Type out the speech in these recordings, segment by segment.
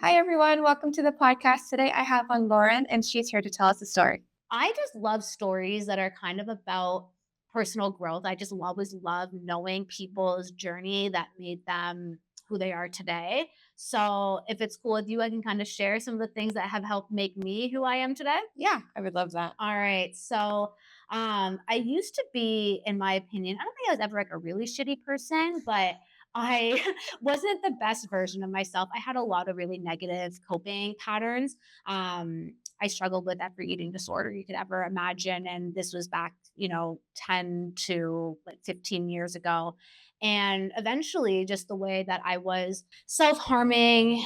Hi, everyone. Welcome to the podcast. Today I have on Lauren, and she's here to tell us a story. I just love stories that are kind of about personal growth. I just always love knowing people's journey that made them who they are today. So, if it's cool with you, I can kind of share some of the things that have helped make me who I am today. Yeah, I would love that. All right. I used to be, in my opinion, I don't think I was ever like a really shitty person, but I wasn't the best version of myself. I had a lot of really negative coping patterns. I struggled with every eating disorder you could ever imagine. And this was back, 10 to like 15 years ago. And eventually, just the way that I was self harming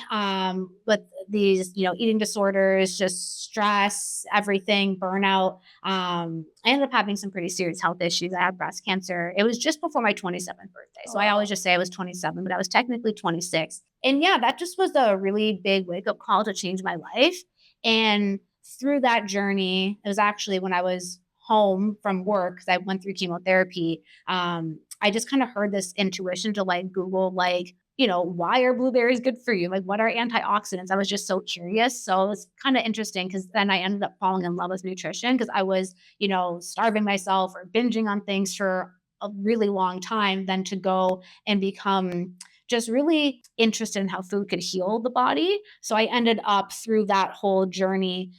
with these, eating disorders, just stress, everything, burnout. I ended up having some pretty serious health issues. I had breast cancer. It was just before my 27th birthday. So I always Oh, just say I was 27, but I was technically 26. And yeah, that just was a really big wake up call to change my life. And through that journey, it was actually when I was home from work because I went through chemotherapy. I just kind of heard this intuition to like Google, like, why are blueberries good for you? Like, what are antioxidants? I was just so curious. So it was kind of interesting because then I ended up falling in love with nutrition because I was, starving myself or binging on things for a really long time, then to go and become just really interested in how food could heal the body. So I ended up through that whole journey,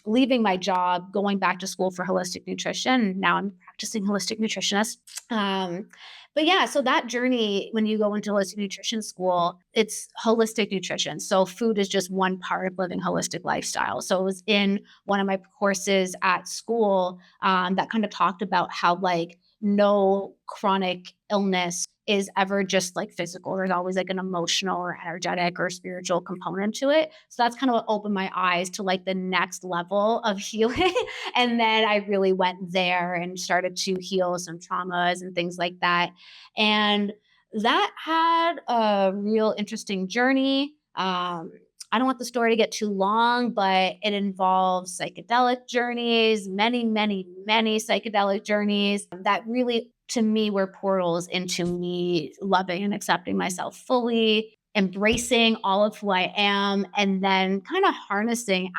leaving my job, going back to school for holistic nutrition. Now I'm practicing holistic nutritionist. Um, but yeah, so that journey, when you go into holistic nutrition school, it's holistic nutrition. So food is just one part of living holistic lifestyle. So it was in one of my courses at school that kind of talked about how like no chronic illness is ever just like physical. There's always like an emotional or energetic or spiritual component to it. So that's kind of what opened my eyes to like the next level of healing. And then I really went there and started to heal some traumas and things like that. And that had a real interesting journey. I don't want the story to get too long, but it involves psychedelic journeys, many, many, many psychedelic journeys that really, to me, were portals into me loving and accepting myself fully, embracing all of who I am, and then kind of harnessing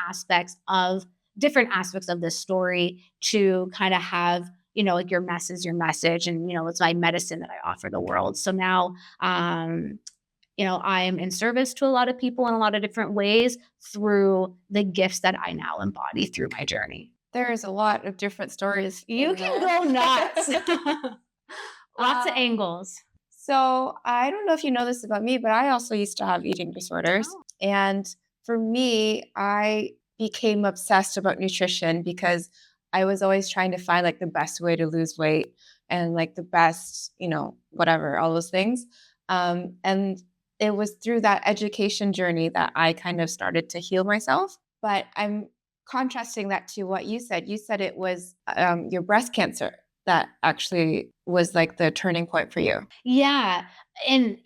different aspects of this story to kind of have like your message, and it's my medicine that I offer the world. So now, I'm in service to a lot of people in a lot of different ways through the gifts that I now embody through my journey. there's a lot of different stories You in can there. go nuts. Lots of um, angles. so I don't know if you know this about me, but I also used to have eating disorders. Oh, And for me, I became obsessed about nutrition because I was always trying to find like the best way to lose weight and like the best, whatever, all those things. And it was through that education journey that I kind of started to heal myself. But I'm contrasting that to what you said. You said it was your breast cancer that actually was like the turning point for you. yeah. And,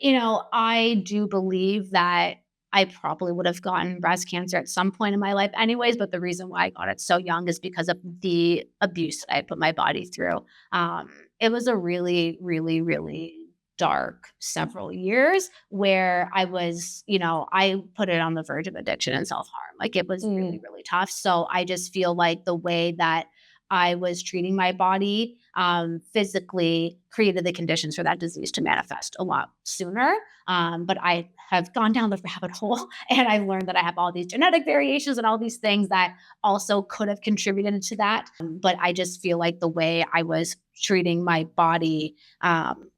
I do believe that I probably would have gotten breast cancer at some point in my life, anyways. But the reason why I got it so young is because of the abuse that I put my body through. Um, it was a really, really, really dark several years where I put it on the verge of addiction and self harm. Like it was really, Mm. really tough. So I just feel like the way that I was treating my body physically created the conditions for that disease to manifest a lot sooner. But I have gone down the rabbit hole and I've learned that I have all these genetic variations and all these things that also could have contributed to that. But I just feel like the way I was treating my body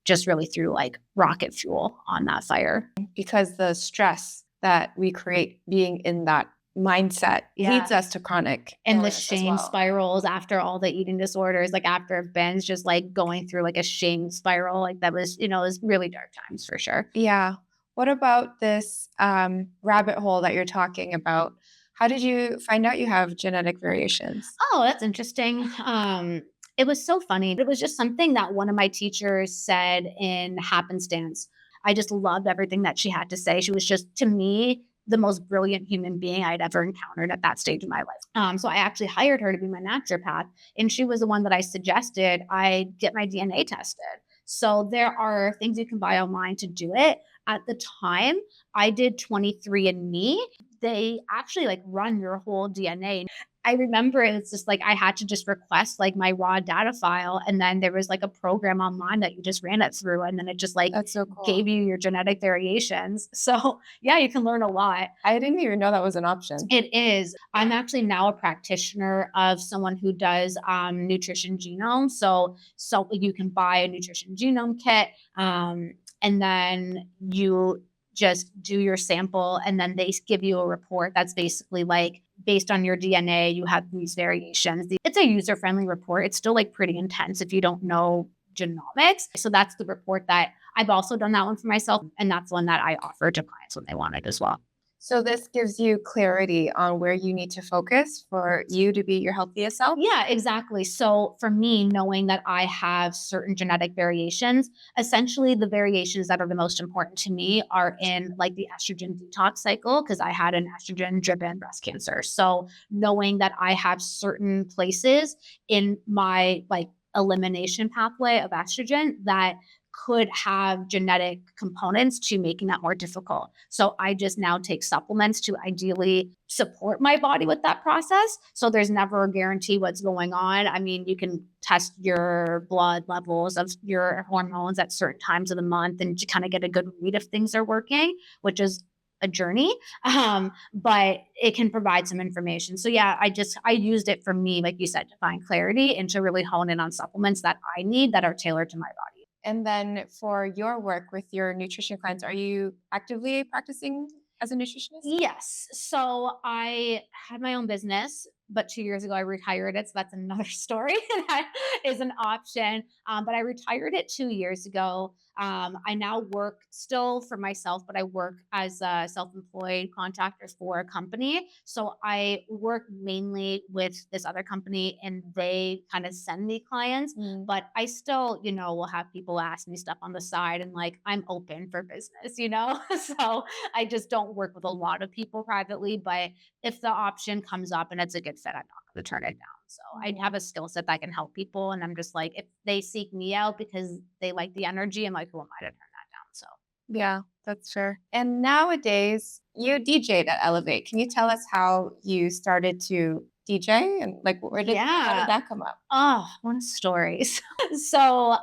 just really threw like rocket fuel on that fire. Because the stress that we create being in that mindset leads us to chronic And the illness as shame well. spirals after all the eating disorders, like after binge, just like going through like a shame spiral, like that was, it was really dark times for sure. Yeah. What about this rabbit hole that you're talking about? How did you find out you have genetic variations? Oh, that's interesting. It was so funny. It was just something that one of my teachers said in happenstance. I just loved everything that she had to say. She was just, to me, the most brilliant human being I'd ever encountered at that stage of my life. So I actually hired her to be my naturopath, and she was the one that I suggested I get my DNA tested. So there are things you can buy online to do it. At the time, I did 23andMe. They actually like run your whole DNA. I remember it was just like I had to just request like my raw data file. And then there was like a program online that you just ran it through. And then it just like That's so gave cool. you your genetic variations. So yeah, you can learn a lot. I didn't even know that was an option. It is. I'm actually now a practitioner of someone who does nutrition genome. So you can buy a nutrition genome kit, and then you just do your sample, and then they give you a report that's basically like based on your DNA, you have these variations. It's a user friendly report. It's still like pretty intense if you don't know genomics. So that's the report that I've also done that one for myself, and that's one that I offer to clients when they want it as well. So this gives you clarity on where you need to focus for you to be your healthiest self? Yeah, exactly. So for me, knowing that I have certain genetic variations, essentially the variations that are the most important to me are in like the estrogen detox cycle, because I had an estrogen driven breast cancer. So knowing that I have certain places in my like elimination pathway of estrogen that could have genetic components to making that more difficult. So I just now take supplements to ideally support my body with that process. So there's never a guarantee what's going on. I mean, you can test your blood levels of your hormones at certain times of the month and to kind of get a good read if things are working, which is a journey. But it can provide some information. So yeah, I used it for me, like you said, to find clarity and to really hone in on supplements that I need that are tailored to my body. And then for your work with your nutrition clients, are you actively practicing as a nutritionist? Yes. So I had my own business, but 2 years ago I retired it. So that's another story. That is an option. But I retired it 2 years ago. I now work still for myself, but I work as a self employed contractor for a company. So I work mainly with this other company and they kind of send me clients, Mm. but I still, will have people ask me stuff on the side and like I'm open for business. So I just don't work with a lot of people privately, but if the option comes up and it's a good fit, I'm not going to turn it down. So I have Mhm. a skill set that can help people. And I'm just like, if they seek me out because they like the energy, I'm like, who am I to turn that down? So Yeah, that's fair. And nowadays, you DJ'd at Elevate. Can you tell us how you started to DJ and like how did yeah. that come up? Oh, what a story. So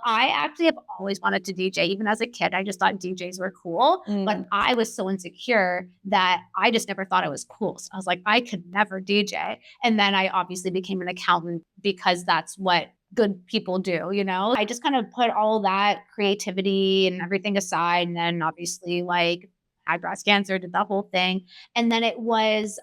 I actually have always wanted to DJ. Even as a kid, I just thought DJs were cool. But Mm. I was so insecure that I just never thought it was cool. So I was like, I could never DJ. And then I obviously became an accountant because that's what good people do. I just kind of put all that creativity and everything aside. And then obviously, like, had breast cancer, did the whole thing. And then it was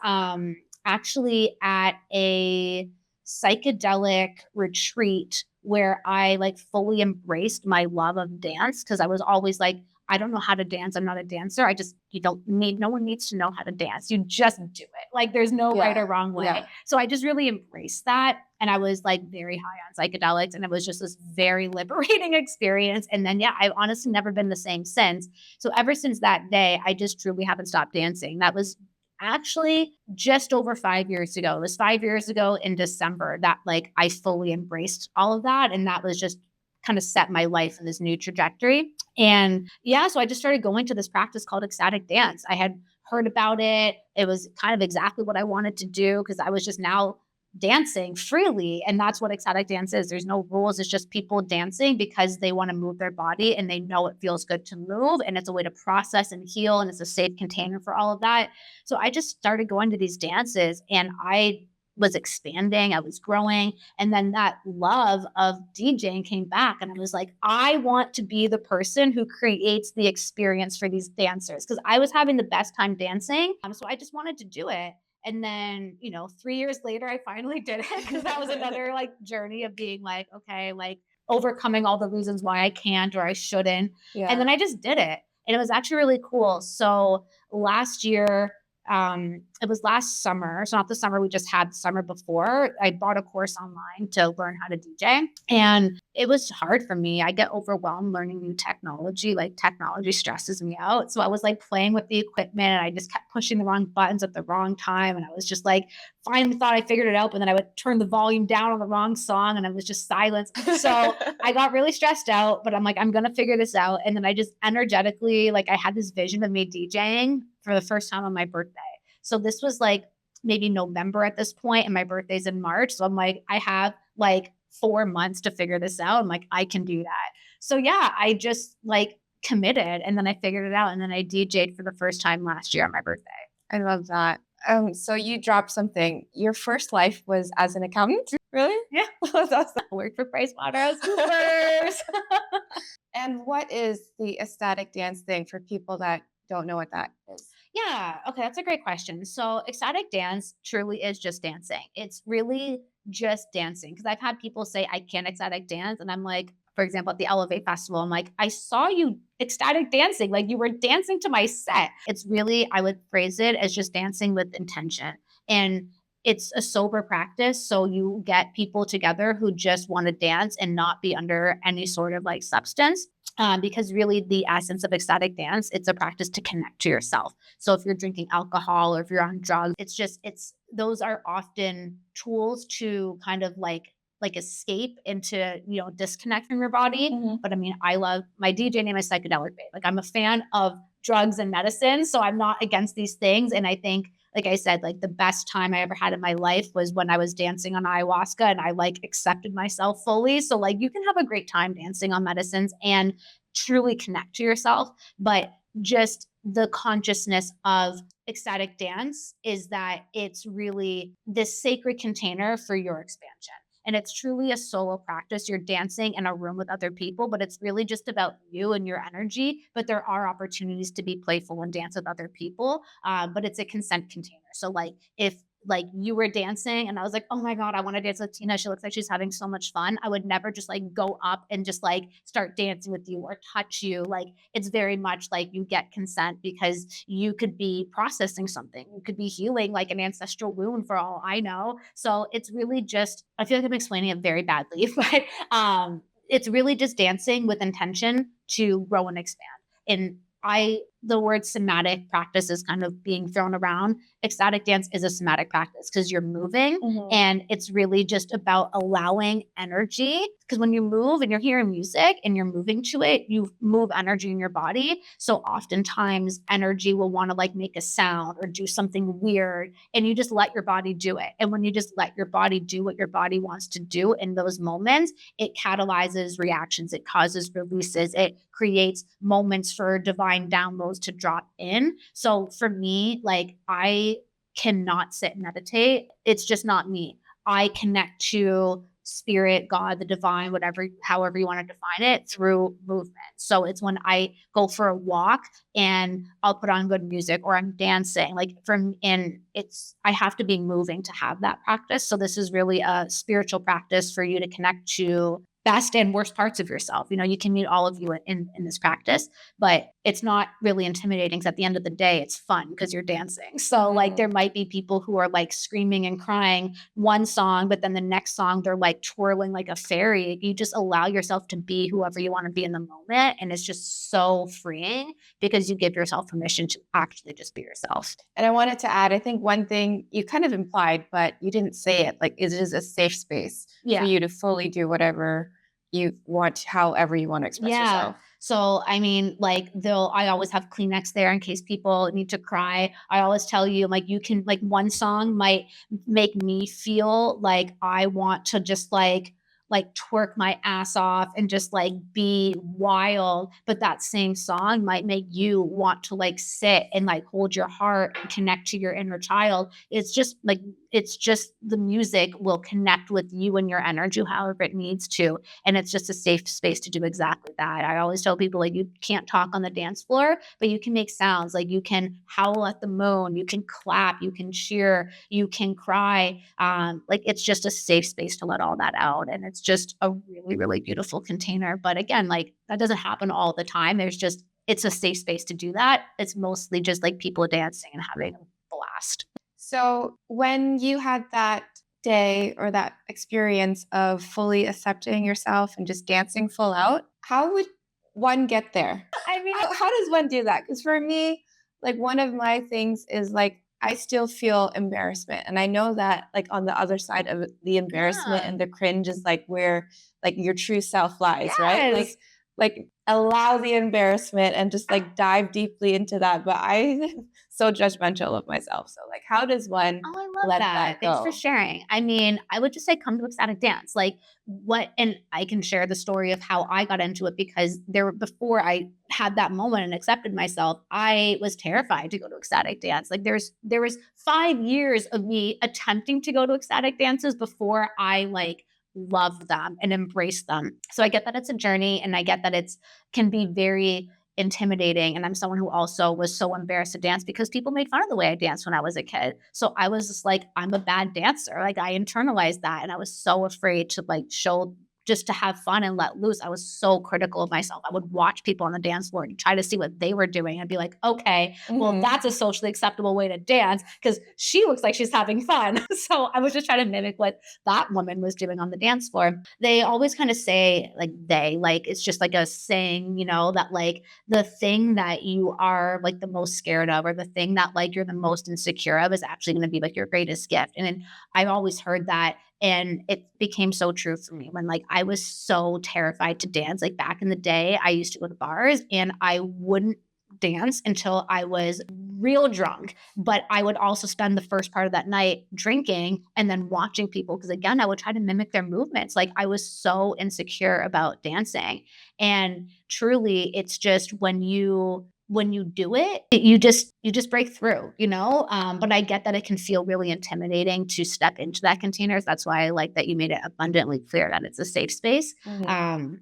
actually at a psychedelic retreat where I like fully embraced my love of dance because I was always like, I don't know how to dance. I'm not a dancer. You don't need, no one needs to know how to dance. You just do it. Like there's no right Yeah. or wrong way. Yeah. So I just really embraced that. And I was like very high on psychedelics. And it was just this very liberating experience. And then, yeah, I've honestly never been the same since. So ever since that day, I just truly haven't stopped dancing. That was actually just over 5 years ago. It was 5 years ago in December that like I fully embraced all of that. And that was just kind of set my life in this new trajectory. And yeah, so I just started going to this practice called Ecstatic Dance. I had heard about it. It was kind of exactly what I wanted to do because I was just now dancing freely. And that's what ecstatic dance is. There's no rules. It's just people dancing because they want to move their body and they know it feels good to move. And it's a way to process and heal. And it's a safe container for all of that. So I just started going to these dances and I was expanding, I was growing. And then that love of DJing came back. And I was like, I want to be the person who creates the experience for these dancers because I was having the best time dancing. So I just wanted to do it. And then, 3 years later, I finally did it because that was another like journey of being like, okay, like overcoming all the reasons why I can't or I shouldn't. And Yeah. then I just did it. And it was actually really cool. So last year, it was last summer. So not the summer we just had, the summer before. I bought a course online to learn how to DJ. And it was hard for me. I get overwhelmed learning new technology. Like technology stresses me out. So I was like playing with the equipment and I just kept pushing the wrong buttons at the wrong time. And I was just like, finally thought I figured it out, but then I would turn the volume down on the wrong song and I was just silent. So I got really stressed out, but I'm like, I'm going to figure this out. And then I just energetically, like I had this vision of me DJing for the first time on my birthday. So this was like maybe November at this point, and my birthday's in March. So I'm like, I have like 4 months to figure this out. I'm like, I can do that. So yeah, I just like committed and then I figured it out. And then I DJ'd for the first time last year on my birthday. I love that. So you dropped something. Your first life was as an accountant? Really? Yeah. That's awesome. I worked for PricewaterhouseCoopers. And what is the ecstatic dance thing for people that don't know what that is? Yeah. Okay. That's a great question. So, ecstatic dance truly is just dancing. It's really just dancing. Because I've had people say, I can't ecstatic dance. And I'm like, for example, at the Elevate Festival, I'm like, I saw you ecstatic dancing. Like you were dancing to my set. It's really, I would phrase it as just dancing with intention. And it's a sober practice. So you get people together who just want to dance and not be under any sort of like substance. Because really the essence of ecstatic dance, it's a practice to connect to yourself. So if you're drinking alcohol or if you're on drugs, it's those are often tools to kind of like escape into, disconnect from your body. Mhm. But I mean, I love my DJ name is Psychedelic Babe. Like I'm a fan of drugs and medicine. So I'm not against these things. And I think, like I said, like the best time I ever had in my life was when I was dancing on ayahuasca and I like accepted myself fully. So like you can have a great time dancing on medicines and truly connect to yourself. But just the consciousness of ecstatic dance is that it's really this sacred container for your expansion. And it's truly a solo practice. You're dancing in a room with other people, but it's really just about you and your energy. But there are opportunities to be playful and dance with other people. But it's a consent container. So, like, if like you were dancing and I was like, oh my God, I want to dance with Tina. She looks like she's having so much fun. I would never just like go up and just like start dancing with you or touch you. Like it's very much like you get consent because you could be processing something. You could be healing like an ancestral wound for all I know. So it's really just, I feel like I'm explaining it very badly, but it's really just dancing with intention to grow and expand. And the word somatic practice is kind of being thrown around. Ecstatic dance is a somatic practice because you're moving and it's really just about allowing energy. Because when you move and you're hearing music and you're moving to it, you move energy in your body. So oftentimes energy will want to like make a sound or do something weird and you just let your body do it. And when you just let your body do what your body wants to do in those moments, it catalyzes reactions, it causes releases, it creates moments for divine downloads to drop in. So for me, like I cannot sit and meditate. It's just not me. I connect to spirit, God, the divine, whatever, however you want to define it, through movement. So it's when I go for a walk and I'll put on good music or I'm dancing, I have to be moving to have that practice. So this is really a spiritual practice for you to connect to best and worst parts of yourself. You can meet all of you in this practice, but it's not really intimidating. Because at the end of the day, it's fun because you're dancing. So like there might be people who are like screaming and crying one song, but then the next song, they're like twirling like a fairy. You just allow yourself to be whoever you want to be in the moment. And it's just so freeing because you give yourself permission to actually just be yourself. And I wanted to add, I think one thing you kind of implied, but you didn't say it, like it is a safe space for you to fully do whatever you want, however you want to express yourself. So, I mean, like I always have Kleenex there in case people need to cry. I always tell you, like, you can, like, one song might make me feel like I want to just like twerk my ass off and just like be wild. But that same song might make you want to like sit and like hold your heart and connect to your inner child. It's just the music will connect with you and your energy however it needs to. And it's just a safe space to do exactly that. I always tell people, like, you can't talk on the dance floor, but you can make sounds. Like you can howl at the moon, you can clap, you can cheer, you can cry. Like it's just a safe space to let all that out. And it's just a really, really beautiful container. But again, like that doesn't happen all the time. It's a safe space to do that. It's mostly just like people dancing and having a blast. So when you had that day or that experience of fully accepting yourself and just dancing full out, how would one get there? I mean, How does one do that? Because for me, like one of my things is like I still feel embarrassment. And I know that like on the other side of the embarrassment yeah. and the cringe is like where like your true self lies, right? Yes. Like allow the embarrassment and just like dive deeply into that. But I so judgmental of myself. So like how does one Oh, I love let that. that Thanks for go? sharing. I mean, I would just say come to Ecstatic Dance. Like what and I can share the story of how I got into it because there before I had that moment and accepted myself, I was terrified to go to Ecstatic Dance. Like there was 5 years of me attempting to go to ecstatic dances before I like loved them and embraced them. So I get that it's a journey and I get that it's can be very intimidating. And I'm someone who also was so embarrassed to dance because people made fun of the way I danced when I was a kid. So I was just like, I'm a bad dancer. Like I internalized that. And I was so afraid to like show just to have fun and let loose. I was so critical of myself. I would watch people on the dance floor and try to see what they were doing. I'd be like, okay, well, Mm-hmm. that's a socially acceptable way to dance because she looks like she's having fun. So I was just trying to mimic what that woman was doing on the dance floor. They always kind of say, like, it's just like a saying, that like the thing that you are like the most scared of or the thing that like you're the most insecure of is actually going to be like your greatest gift. And I've always heard that and it became so true for me when like I was so terrified to dance. Like back in the day, I used to go to bars and I wouldn't dance until I was real drunk. But I would also spend the first part of that night drinking and then watching people because again, I would try to mimic their movements. Like I was so insecure about dancing. And truly, it's just when you do it, you just break through, but I get that it can feel really intimidating to step into that container. So that's why I like that you made it abundantly clear that it's a safe space. Mm-hmm.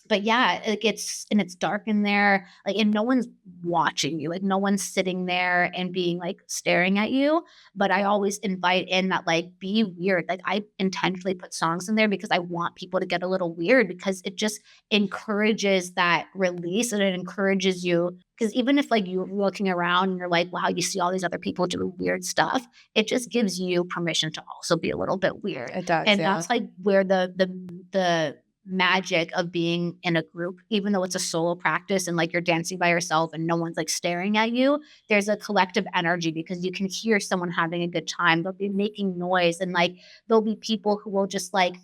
But yeah, like it's dark in there, like, and no one's watching you, like no one's sitting there and being like staring at you. But I always invite in that like be weird. Like I intentionally put songs in there because I want people to get a little weird because it just encourages that release and it encourages you. Because even if like you're looking around and you're like, wow, you see all these other people doing weird stuff, it just gives you permission to also be a little bit weird. It does, And yeah. that's like where the magic of being in a group, even though it's a solo practice and like you're dancing by yourself and no one's like staring at you, there's a collective energy because you can hear someone having a good time. They'll be making noise and like there'll be people who will just like,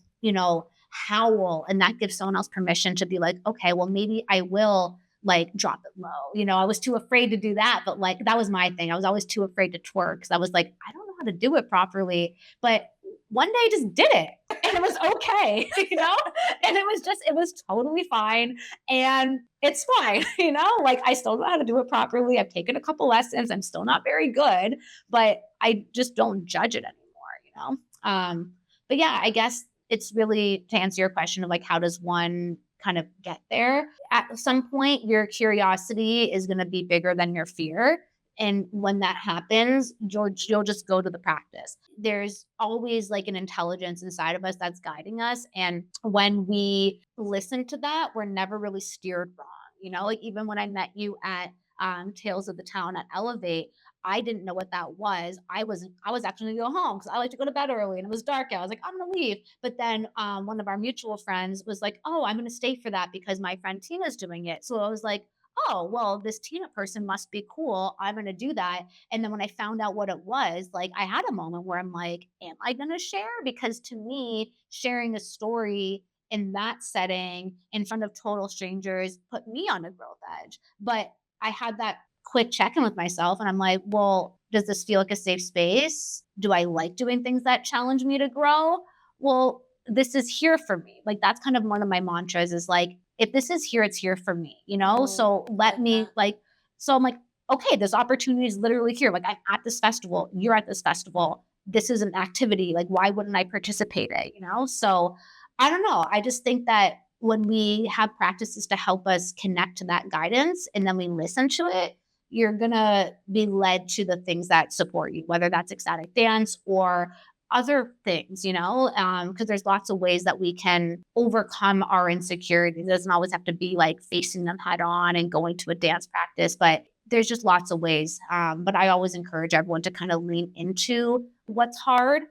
howl. And that gives someone else permission to be like, okay, well, maybe I will like drop it low. I was too afraid to do that, but like that was my thing. I was always too afraid to twerk because I was like, I don't know how to do it properly. But one day I just did it and it was okay, and it was totally fine. And it's fine, like I still know how to do it properly. I've taken a couple lessons. I'm still not very good, but I just don't judge it anymore. But yeah, I guess it's really to answer your question of like, how does one kind of get there? At some point, your curiosity is going to be bigger than your fear. And when that happens, you'll just go to the practice. There's always like an intelligence inside of us that's guiding us. And when we listen to that, we're never really steered wrong. Like even when I met you at Tales of the Town at Elevate, I didn't know what that was. I was actually gonna go home because I like to go to bed early and it was dark out. I was like, I'm gonna leave. But then one of our mutual friends was like, oh, I'm gonna stay for that because my friend Tina's doing it. So I was like, oh, well, this Tina person must be cool. I'm going to do that. And then when I found out what it was, like I had a moment where I'm like, am I going to share? Because to me, sharing a story in that setting in front of total strangers put me on a growth edge. But I had that quick check in with myself and I'm like, well, does this feel like a safe space? Do I like doing things that challenge me to grow? Well, this is here for me. Like that's kind of one of my mantras is like, if this is here, it's here for me. Mm, So I let like me that. like, so I'm like, okay, this opportunity is literally here. Like I'm at this festival, you're at this festival. This is an activity. Like, why wouldn't I participate it? So I don't know. I just think that when we have practices to help us connect to that guidance and then we listen to it, you're going to be led to the things that support you, whether that's ecstatic dance or other things, because there's lots of ways that we can overcome our insecurities. It doesn't always have to be like facing them head on and going to a dance practice, but there's just lots of ways. But I always encourage everyone to kind of lean into what's hard.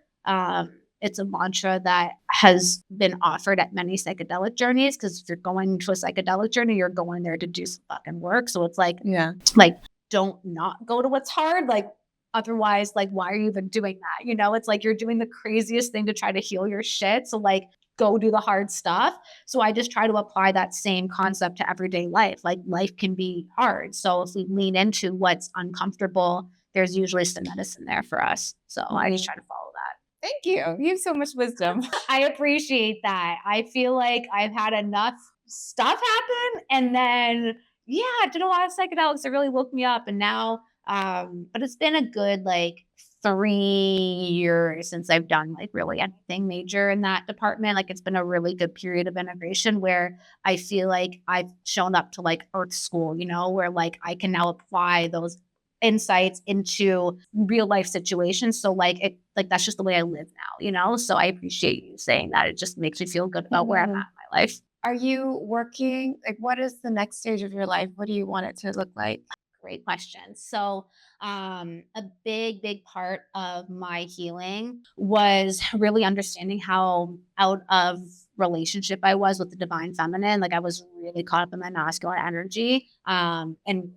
It's a mantra that has been offered at many psychedelic journeys, because if you're going to a psychedelic journey, you're going there to do some fucking work. So it's Yeah. like don't not go to what's hard. Like otherwise, like why are you even doing that? You know, it's like you're doing the craziest thing to try to heal your shit. So like go do the hard stuff. So I just try to apply that same concept to everyday life. Like life can be hard. So if we lean into what's uncomfortable, there's usually some medicine there for us. So I just Mhm. try to follow that. Thank you. You have so much wisdom. I appreciate that. I feel like I've had enough stuff happen, and then yeah, I did a lot of psychedelics that really woke me up, and now but it's been a good like 3 years since I've done like really anything major in that department. Like it's been a really good period of integration where I feel like I've shown up to like earth school, you know, where like I can now apply those insights into real life situations. So like it like that's just the way I live now, you know? So I appreciate you saying that. It just makes me feel good about where I'm at Mhm. in my life. Are you working like, what is the next stage of your life? What do you want it to look like? Great question. So, a big part of my healing was really understanding how out of relationship I was with the divine feminine. Like, I was really caught up in my masculine energy, and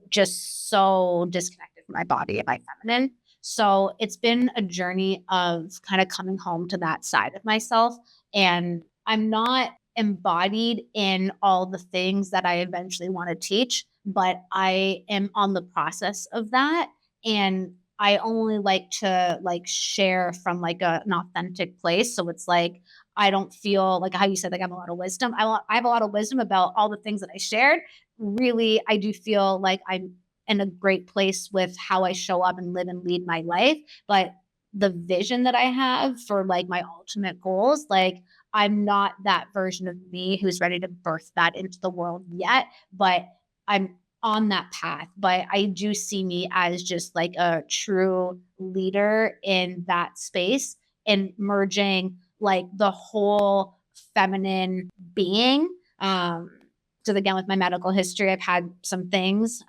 just so disconnected from my body and my feminine. So, it's been a journey of kind of coming home to that side of myself. And I'm not embodied in all the things that I eventually want to teach, but I am on the process of that. And I only like to like share from like an authentic place. So it's like I don't feel like how you said like I have a lot of wisdom. I have a lot of wisdom about all the things that I shared. Really, I do feel like I'm in a great place with how I show up and live and lead my life. But the vision that I have for like my ultimate goals, like I'm not that version of me who's ready to birth that into the world yet, but I'm on that path. But I do see me as just like a true leader in that space and merging like the whole feminine being. So again, with my medical history, I've had some things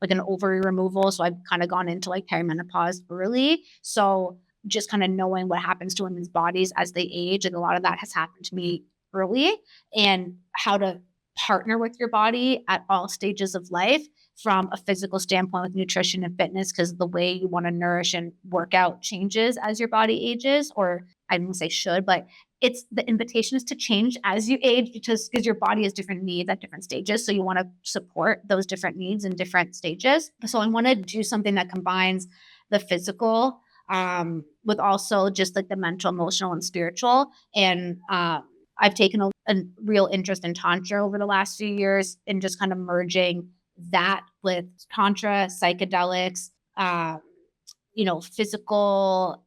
like an ovary removal. So I've kind of gone into like perimenopause early. So just kind of knowing what happens to women's bodies as they age. And a lot of that has happened to me early, and how to partner with your body at all stages of life from a physical standpoint with nutrition and fitness, because the way you want to nourish and work out changes as your body ages, or I didn't say should, but it's the invitation is to change as you age, because your body has different needs at different stages. So you want to support those different needs in different stages. So I want to do something that combines the physical with also just like the mental, emotional, and spiritual. And I've taken a real interest in Tantra over the last few years and just kind of merging that with Tantra, psychedelics, physical,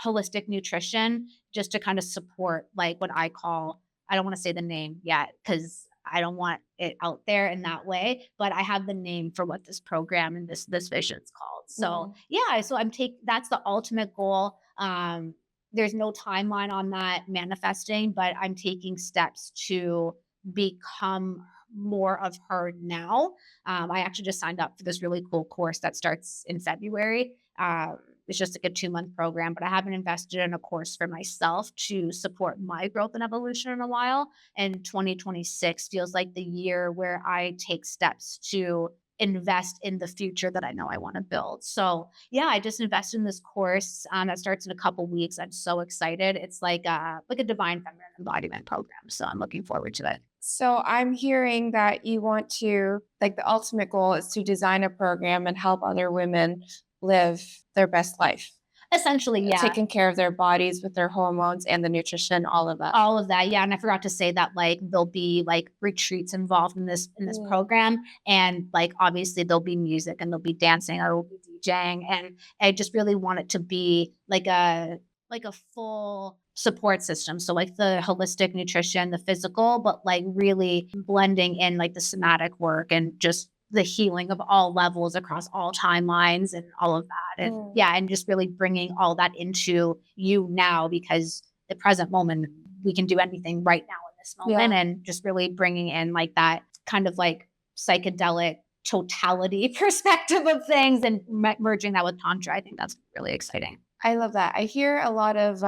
holistic nutrition, just to kind of support like what I call, I don't want to say the name yet because I don't want it out there in that way, but I have the name for what this program and this vision is called. So Mhm. yeah, so that's the ultimate goal. There's no timeline on that manifesting, but I'm taking steps to become more of her now. I actually just signed up for this really cool course that starts in February. It's just like a 2-month program, but I haven't invested in a course for myself to support my growth and evolution in a while. And 2026 feels like the year where I take steps to invest in the future that I know I want to build. So yeah, I just invested in this course that starts in a couple weeks. I'm so excited. It's like a divine feminine embodiment program. So I'm looking forward to it. So I'm hearing that you want to, like, the ultimate goal is to design a program and help other women live their best life, Essentially, yeah. taking care of their bodies with their hormones and the nutrition, all of that. All of that, yeah, and I forgot to say that, like, there'll be, like, retreats involved in this Mm. program, and, like, obviously, there'll be music, and there'll be dancing, I will be DJing, and I just really want it to be like a full support system, so, like, the holistic nutrition, the physical, but, like, really blending in, like, the somatic work and just the healing of all levels across all timelines and all of that, and Mm. yeah, and just really bringing all that into you now, because the present moment, we can do anything right now in this moment, Yeah. and just really bringing in like that kind of like psychedelic totality perspective of things and merging that with Tantra. I think that's really exciting. I love that. I hear a lot of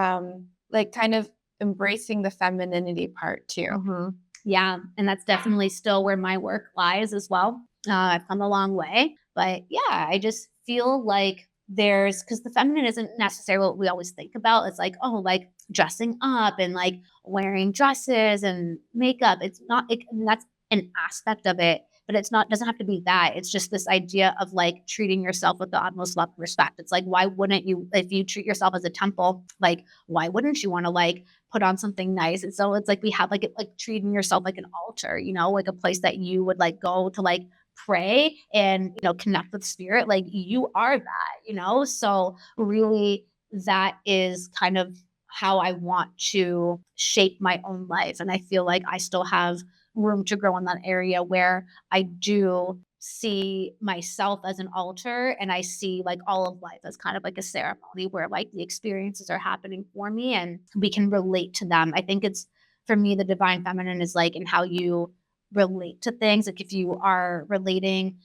like kind of embracing the femininity part too. Mm-hmm. Yeah. And that's definitely still where my work lies as well. I've come a long way, but yeah, I just feel like because the feminine isn't necessarily what we always think about. It's like, oh, like dressing up and like wearing dresses and makeup. It's not, and that's an aspect of it, but it's not, doesn't have to be that. It's just this idea of like treating yourself with the utmost love and respect. It's like, why wouldn't you, if you treat yourself as a temple, like, why wouldn't you want to like put on something nice? And so it's like we have like treating yourself like an altar, like a place that you would like go to like pray and connect with spirit. Like you are that, so really that is kind of how I want to shape my own life. And I feel like I still have room to grow in that area where I do see myself as an altar, and I see like all of life as kind of like a ceremony where like the experiences are happening for me and we can relate to them. I think it's, for me, the divine feminine is like in how you relate to things. Like if you are relating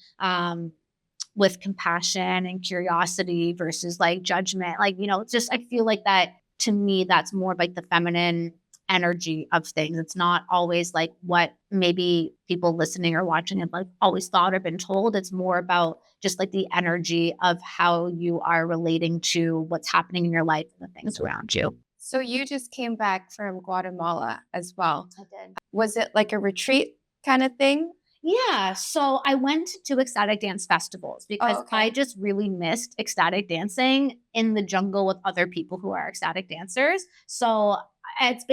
with compassion and curiosity versus like judgment, like, it's just, I feel like that to me, that's more like the feminine energy of things. It's not always like what maybe people listening or watching have like always thought or been told. It's more about just like the energy of how you are relating to what's happening in your life and the things around you. So you just came back from Guatemala as well. I did. Was it like a retreat kind of thing? Yeah. So I went to ecstatic dance festivals because I just really missed ecstatic dancing in the jungle with other people who are ecstatic dancers. So it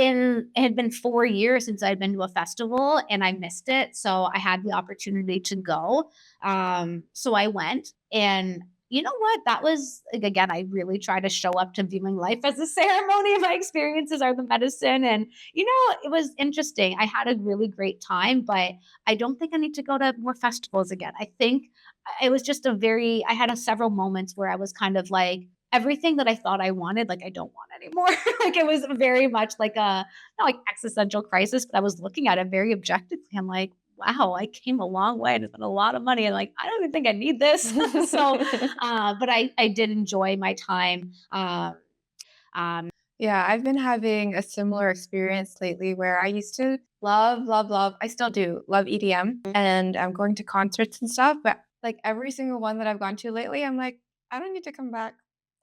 had been 4 years since I'd been to a festival and I missed it. So I had the opportunity to go. So I went, and you know what? That was, like, again, I really try to show up to viewing life as a ceremony. My experiences are the medicine. And, it was interesting. I had a really great time, but I don't think I need to go to more festivals again. I think it was just I had several moments where I was kind of like, everything that I thought I wanted, like I don't want anymore. Like it was very much like not like existential crisis, but I was looking at it very objectively. I'm like, wow, I came a long way and spent a lot of money. And like, I don't even think I need this. So, but I did enjoy my time. Yeah, I've been having a similar experience lately where I used to love, love, love, I still do love EDM, and I'm going to concerts and stuff. But like every single one that I've gone to lately, I'm like, I don't need to come back.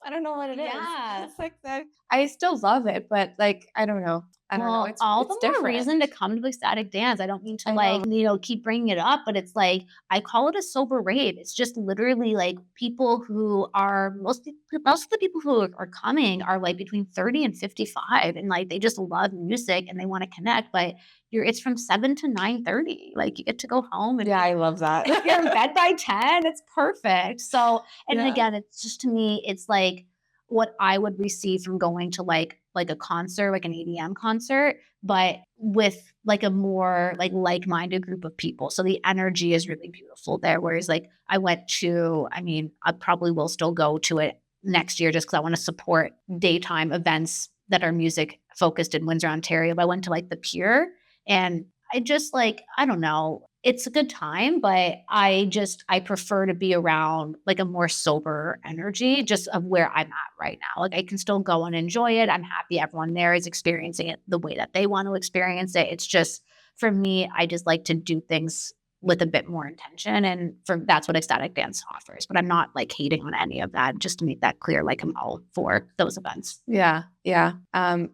I don't know what it is. Yeah. It's like that. I still love it, but like, I don't know. I don't know. All It's the more different. reason to come to ecstatic dance. I don't mean to I like, know. keep bringing it up, but it's like, I call it a sober rave. It's just literally like people who are most of the people who are coming are like between 30 and 55. And like, they just love music and they want to connect, but it's from 7 to 9:30. Like you get to go home and Yeah, I love that. if you're in bed by 10, it's perfect. So, and Yeah. again, it's just, to me, it's like what I would receive from going to like a concert, like an EDM concert, but with like a more like-minded group of people. So the energy is really beautiful there. Whereas like I probably will still go to it next year just because I want to support daytime events that are music focused in Windsor, Ontario. But I went to like the Pier, and I just like, I don't know, it's a good time, but I prefer to be around like a more sober energy just of where I'm at right now. Like I can still go and enjoy it. I'm happy everyone there is experiencing it the way that they want to experience it. It's just, for me, I just like to do things with a bit more intention. And that's what ecstatic dance offers. But I'm not like hating on any of that, just to make that clear, like I'm all for those events. Yeah. Yeah.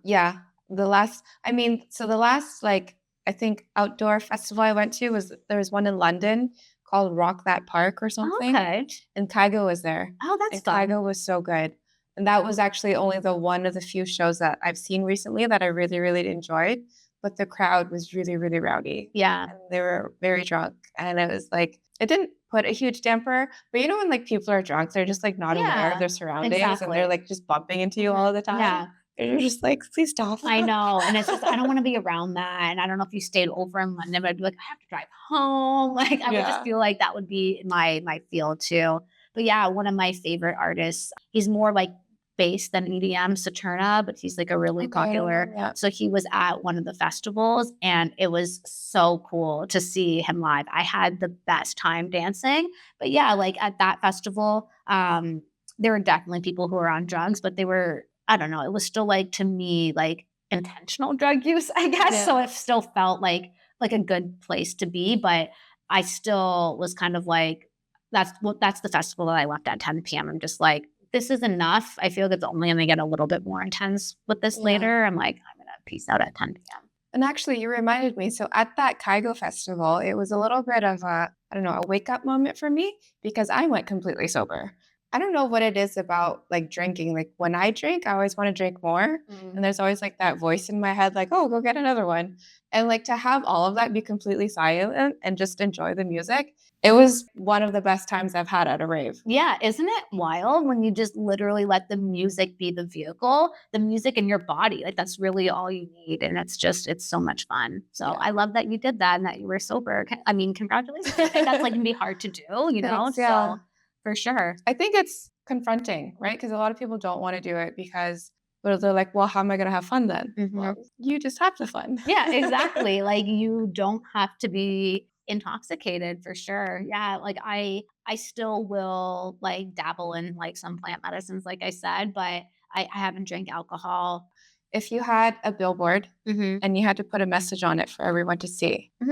Yeah. The last like I think outdoor festival I went to there was one in London called Rock That Park or something. Okay. And Kygo was there. Oh, that's And fun. Kygo was so good. And that was actually only the one of the few shows that I've seen recently that I really, really enjoyed. But the crowd was really, really rowdy. Yeah. And they were very drunk. And it was like, it didn't put a huge damper. But when like people are drunk, they're just like not aware of their surroundings and they're like just bumping into you all the time. Yeah. And you're just like, please stop. I know. And it's just, I don't want to be around that. And I don't know if you stayed over in London, but I'd be like, I have to drive home. Like I would just feel like that would be my feel too. But yeah, one of my favorite artists, he's more like bass than EDM, Saturna, but he's like a really Okay, I don't know popular. that. So he was at one of the festivals and it was so cool to see him live. I had the best time dancing. But yeah, like at that festival, there were definitely people who were on drugs, but they were, I don't know, it was still like to me like intentional drug use, I guess. So Yeah. it still felt like a good place to be, but I still was kind of like, that's the festival that I left at 10 p.m. I'm just like, this is enough. I feel like it's only gonna get a little bit more intense with this Yeah. later. I'm like, I'm gonna peace out at 10 p.m. And actually, you reminded me. So at that Kygo festival, it was a little bit of a, I don't know, a wake up moment for me because I went completely sober. I don't know what it is about like drinking. Like when I drink, I always want to drink more. Mm. And there's always like that voice in my head, like, oh, go get another one. And like to have all of that be completely silent and just enjoy the music, it was one of the best times I've had at a rave. Yeah, isn't it wild when you just literally let the music be the vehicle, the music in your body? Like that's really all you need. And it's so much fun. So Yeah. I love that you did that and that you were sober. I mean, congratulations. I think that's like gonna be hard to do, you know? Thanks. Yeah. So for sure. I think it's confronting, right? Because a lot of people don't want to do it because they're like, well, how am I going to have fun then? Mhm. Well, you just have the fun. Yeah, exactly. Like you don't have to be intoxicated for sure. Yeah, like I still will like dabble in like some plant medicines like I said, but I haven't drank alcohol. If you had a billboard Mhm. and you had to put a message on it for everyone to see, what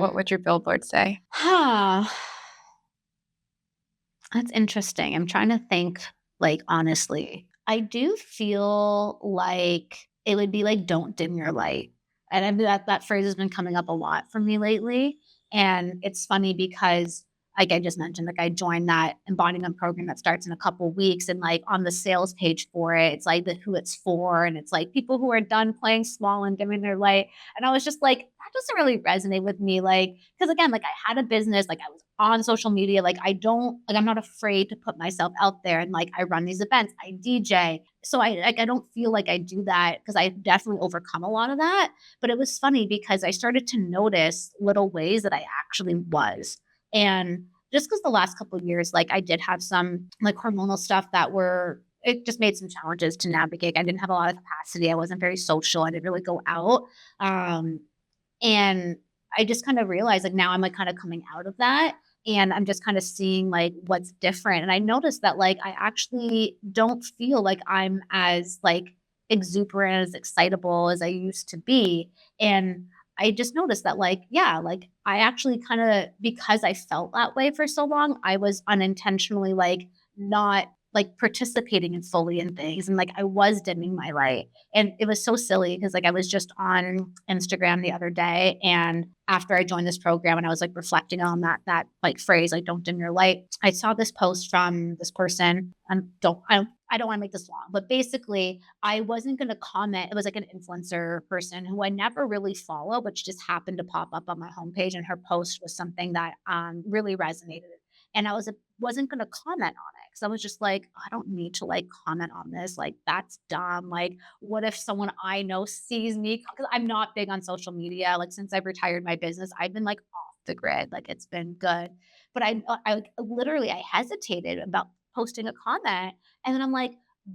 Hmm. would your billboard say? Huh. That's interesting. I'm trying to think, like, honestly. I do feel like it would be like, "Don't dim your light." And I mean, that phrase has been coming up a lot for me lately, and it's funny because, like I just mentioned, like, I joined that embodiment program that starts in a couple weeks, and, like, on the sales page for it, it's, like, the who it's for, and it's, like, people who are done playing small and dimming their light, and I was just like, "That doesn't really resonate with me," like, because again, like, I had a business, like, I was on social media. Like I don't like I'm not afraid to put myself out there and like I run these events, I DJ. So I don't feel like I do that because I definitely overcome a lot of that. But it was funny because I started to notice little ways that I actually was. And just because the last couple of years, like I did have some like hormonal stuff that were it just made some challenges to navigate. I didn't have a lot of capacity. I wasn't very social. I didn't really go out. Um, and I just kind of realized like now I'm like kind of coming out of that and I'm just kind of seeing like what's different. And I noticed that like I actually don't feel like I'm as like exuberant, as excitable as I used to be. And I just noticed that like, yeah, like I actually kind of because I felt that way for so long, I was unintentionally like not like participating in fully in things and like I was dimming my light. And it was so silly because like I was just on Instagram the other day and after I joined this program and I was like reflecting on that like phrase, like don't dim your light. I saw this post from this person and I don't want to make this long, but basically I wasn't going to comment. It was like an influencer person who I never really follow, but she just happened to pop up on my homepage and her post was something that really resonated. And wasn't going to comment on it because I was just like, I don't need to like comment on this. Like that's dumb. Like what if someone I know sees me? Because I'm not big on social media. Like since I've retired my business, I've been like off the grid. Like it's been good, but I literally I hesitated about posting a comment, and then I'm like,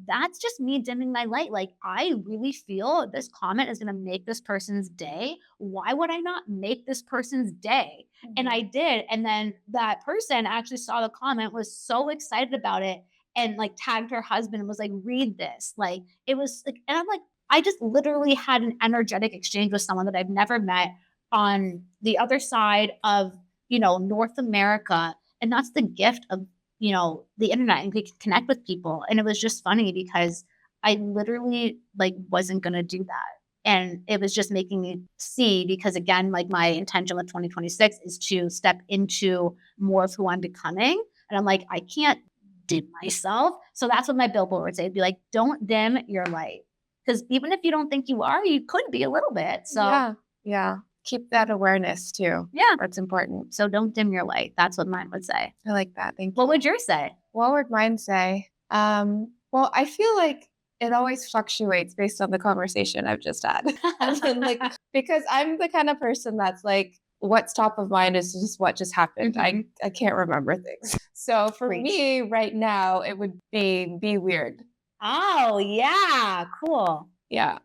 that's just me dimming my light. Like I really feel this comment is going to make this person's day. Why would I not make this person's day? And I did. And then that person actually saw the comment, was so excited about it, and like tagged her husband and was like, read this. Like it was like, and I'm like, I just literally had an energetic exchange with someone that I've never met on the other side of, North America. And that's the gift of, the internet and we can connect with people. And it was just funny because I literally like wasn't gonna do that. And it was just making me see because again, like my intention with 2026 is to step into more of who I'm becoming. And I'm like, I can't dim myself. So that's what my billboard would say. It'd be like, don't dim your light. Because even if you don't think you are, you could be a little bit. So Yeah. Yeah. Keep that awareness too. yeah. That's important. So don't dim your light. That's what mine would say. I like that. Thank What you. would yours say? What would mine say? Well, I feel like it always fluctuates based on the conversation I've just had. And then, like, because I'm the kind of person that's like, what's top of mind is just what just happened. I can't remember things. So for Preach. me right now, it would be weird. Oh, yeah. Cool. Yeah.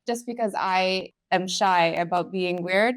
Just because I am shy about being weird.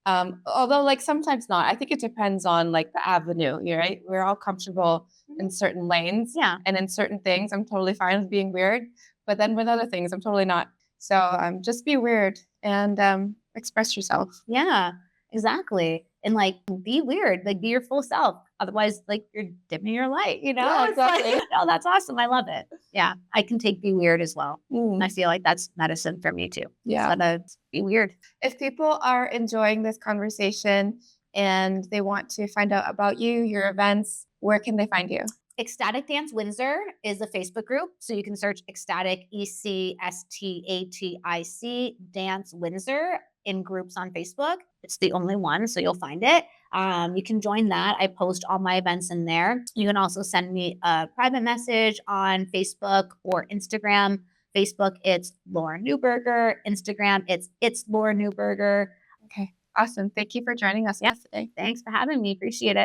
Although like sometimes not. I think it depends on like the avenue, you're right? We're all comfortable in certain lanes Yeah. and in certain things. I'm totally fine with being weird. But then with other things, I'm totally not. So just be weird and express yourself. Yeah, exactly. And like be weird, like be your full self. Otherwise, like you're dimming your light, you know? Yeah, It's like, exactly. oh, that's awesome. I love it. Yeah. I can take be weird as well. And I Mm, feel like that's medicine for me too. So yeah. to be weird. If people are enjoying this conversation and they want to find out about you, your events, where can they find you? Ecstatic Dance Windsor is a Facebook group. So you can search Ecstatic, Ecstatic Dance Windsor in groups on Facebook. It's the only one, so you'll find it. You can join that. I post all my events in there. You can also send me a private message on Facebook or Instagram. Facebook, it's Lauren Neuberger. Instagram, it's Lauren Neuberger. Okay, awesome. Thank you for joining us Yeah. today. Thanks for having me. Appreciate it.